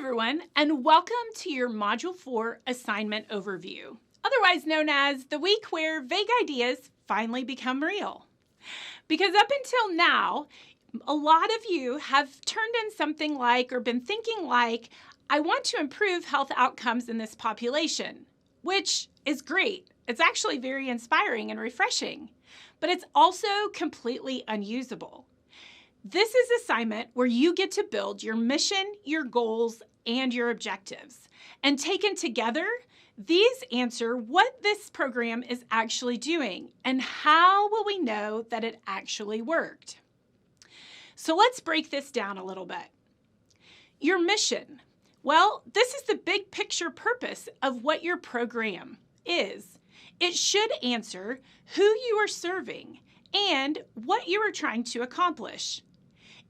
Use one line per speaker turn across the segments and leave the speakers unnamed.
everyone, and welcome to your Module 4 assignment overview, otherwise known as the week where vague ideas finally become real. Because up until now, a lot of you have turned in something like or been thinking like, I want to improve health outcomes in this population, which is great. It's actually very inspiring and refreshing, but it's also completely unusable. This is assignment where you get to build your mission, your goals, and your objectives. And taken together, these answer what this program is actually doing and how will we know that it actually worked. So let's break this down a little bit. Your mission. Well, this is the big picture purpose of what your program is. It should answer who you are serving and what you are trying to accomplish.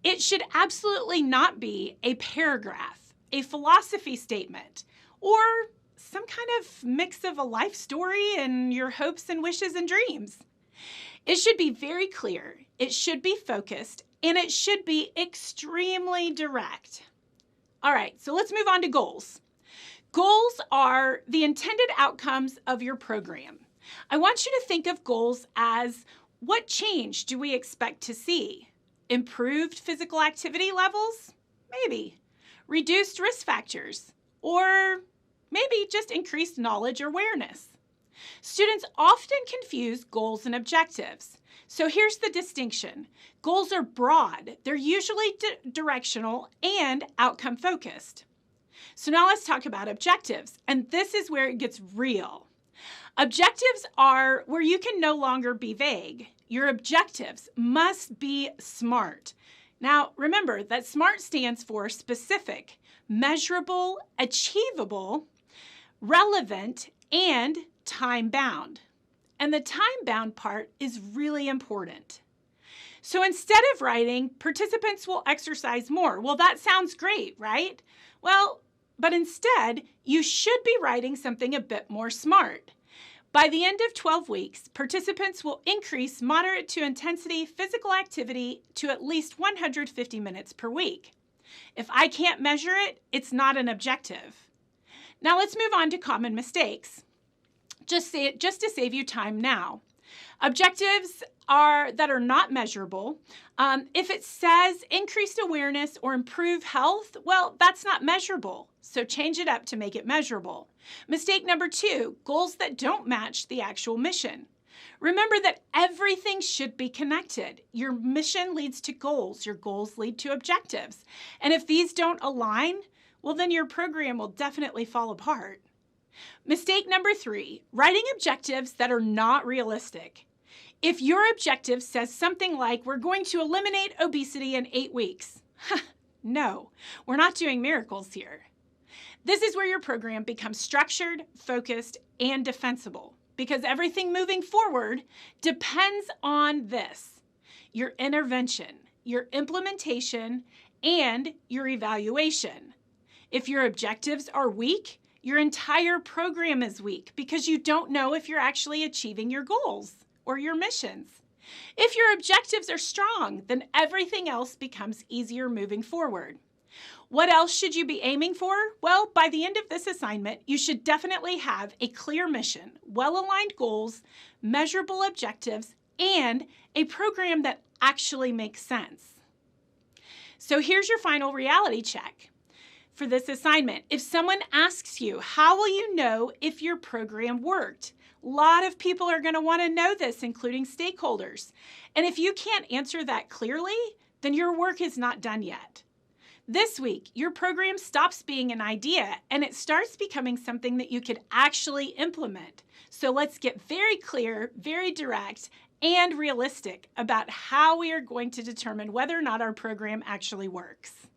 It should absolutely not be a paragraph, a philosophy statement, or some kind of mix of a life story and your hopes and wishes and dreams. It should be very clear, it should be focused, and it should be extremely direct. All right, so let's move on to goals. Goals are the intended outcomes of your program. I want you to think of goals as what change do we expect to see? Improved physical activity levels? Maybe. Reduced risk factors? Or maybe just increased knowledge or awareness. Students often confuse goals and objectives. So here's the distinction. Goals are broad. They're usually directional and outcome focused. So now let's talk about objectives. And this is where it gets real. Objectives are where you can no longer be vague. Your objectives must be SMART. Now, remember that SMART stands for specific, measurable, achievable, relevant, and time-bound. And the time-bound part is really important. So instead of writing, participants will exercise more. Well, that sounds great, right? Well, but instead, you should be writing something a bit more SMART. By the end of 12 weeks, participants will increase moderate to intensity physical activity to at least 150 minutes per week. If I can't measure it, it's not an objective. Now let's move on to common mistakes. Just to save you time now. Objectives that are not measurable. If it says increased awareness or improve health, well, that's not measurable. So change it up to make it measurable. Mistake number 2, goals that don't match the actual mission. Remember that everything should be connected. Your mission leads to goals. Your goals lead to objectives. And if these don't align, well, then your program will definitely fall apart. Mistake number 3, writing objectives that are not realistic. If your objective says something like, we're going to eliminate obesity in 8 weeks. No, we're not doing miracles here. This is where your program becomes structured, focused, and defensible because everything moving forward depends on this: your intervention, your implementation, and your evaluation. If your objectives are weak, your entire program is weak because you don't know if you're actually achieving your goals or your missions. If your objectives are strong, then everything else becomes easier moving forward. What else should you be aiming for? Well, by the end of this assignment, you should definitely have a clear mission, well-aligned goals, measurable objectives, and a program that actually makes sense. So here's your final reality check for this assignment. If someone asks you, how will you know if your program worked? A lot of people are going to want to know this, including stakeholders. And if you can't answer that clearly, then your work is not done yet. This week, your program stops being an idea and it starts becoming something that you could actually implement. So let's get very clear, very direct, and realistic about how we are going to determine whether or not our program actually works.